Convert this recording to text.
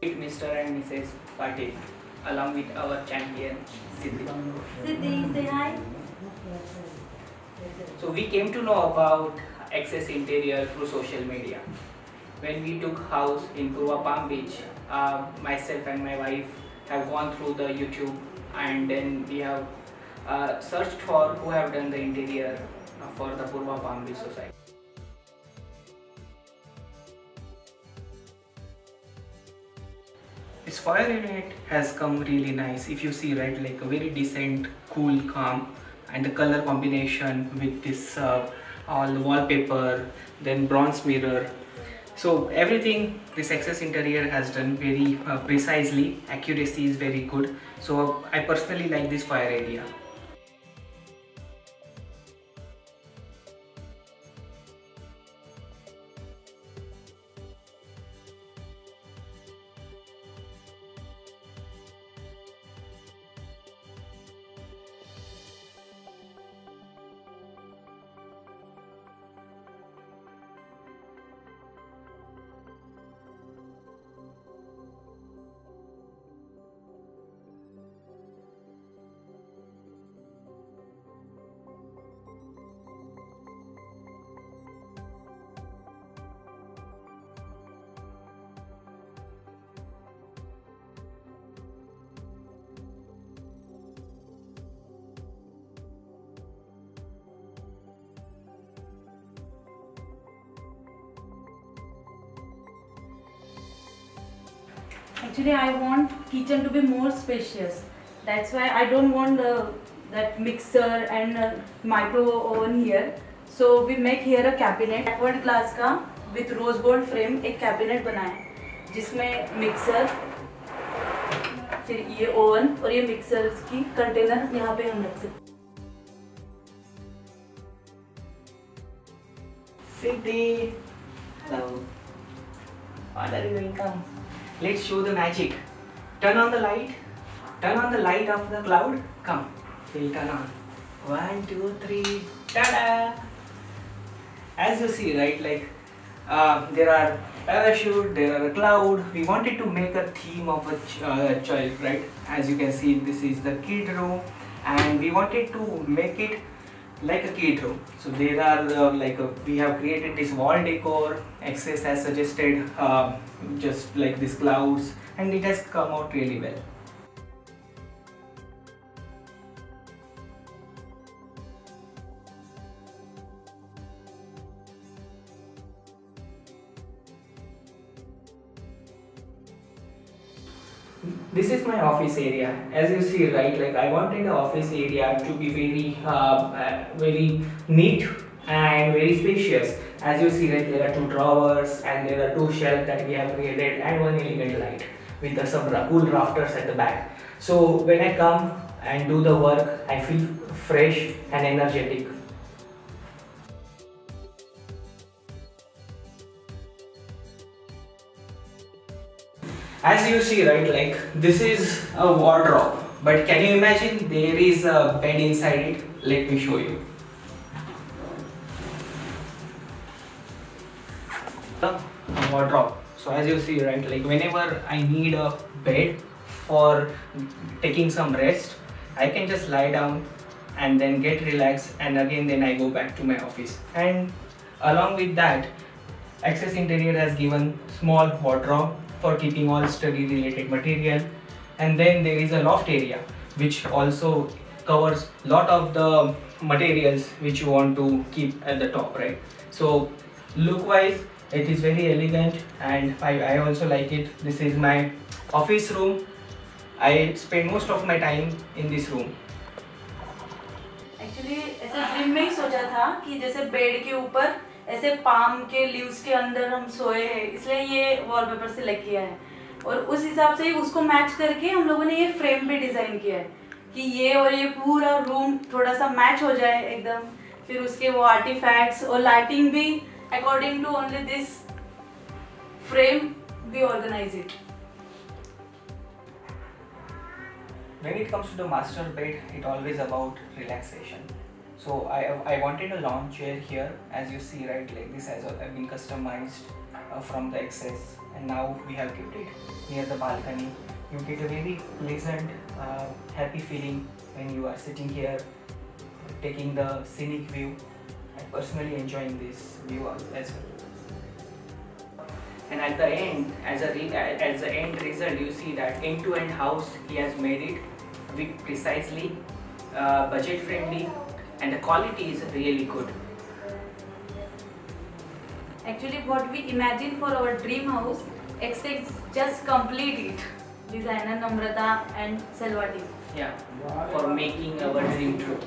Mr. and Mrs. Patil along with our champion Siddhi. Siddhi, say hi. So we came to know about Access Interior through social media. When we took house in Purva Palm Beach, myself and my wife have gone through the YouTube and then we have searched for who have done the interior for the Purva Palm Beach Society. This fire unit has come really nice. If you see, right, like a very decent, cool, calm, and the color combination with this all the wallpaper, then bronze mirror. So everything this Access Interior has done very precisely. Accuracy is very good. So I personally like this fire area. Actually, I want kitchen to be more spacious. That's why I don't want that mixer and micro oven here. So we make here a cabinet. Backward glass का with rose gold frame एक cabinet बनाए जिसमें mixer, फिर ये oven और ये mixer की container यहाँ पे हम रख सकते हैं. Siddhi, hello. What are you doing? Come. Let's show the magic. Turn on the light. Turn on the light of the cloud. Come. We'll turn on. 1, 2, 3. Ta-da! As you see, right, like there are parachute, there are a cloud. We wanted to make a theme of a child, right? As you can see, this is the kid room, and we wanted to make it like a kid room. So there are we have created this wall decor. Access has suggested just like these clouds, and it has come out really well. This is my office area. As you see, right, like I wanted the office area to be very neat and very spacious. As you see, right, there are 2 drawers and there are 2 shelves that we have created and 1 elegant light with some cool rafters at the back. So when I come and do the work, I feel fresh and energetic. As you see, right, like this is a wardrobe, but can you imagine there is a bed inside it? Let me show you. A wardrobe. So as you see, right, like whenever I need a bed for taking some rest, I can just lie down and then get relaxed, and again then I go back to my office. And along with that, Access Interior has given small wardrobe for keeping all study related material, and then there is a loft area which also covers lot of the materials which you want to keep at the top, right? So look wise it is very elegant, and I also like it. This is my office room. I spend most of my time in this room. Actually ऐसे dream में ही सोचा था कि जैसे bed के ऊपर ऐसे palm के लीव्स के अंदर हम सोए हैं, इसलिए ये वॉलपेपर सेलेक्ट किया है और उस हिसाब से उसको मैच करके हम लोगों ने ये फ्रेम भी डिजाइन किया है कि ये और ये पूरा रूम थोड़ा सा मैच हो जाए एकदम. फिर उसके वो आर्टिफैक्ट्स और लाइटिंग भी according to only this frame we organise it. When it comes to the master bed, it always about relaxation. So I wanted a lawn chair here. As you see, right, like this has been customized from the excess, and now we have kept it near the balcony. You get a very pleasant, happy feeling when you are sitting here taking the scenic view. I personally enjoying this view as well. And at the end, as the end result, you see that end-to-end house he has made it with precisely, budget friendly, and the quality is really good. Actually, what we imagine for our dream house, X6 just complete it. Designer Namrata and Selva team. Yeah, for making our dream true.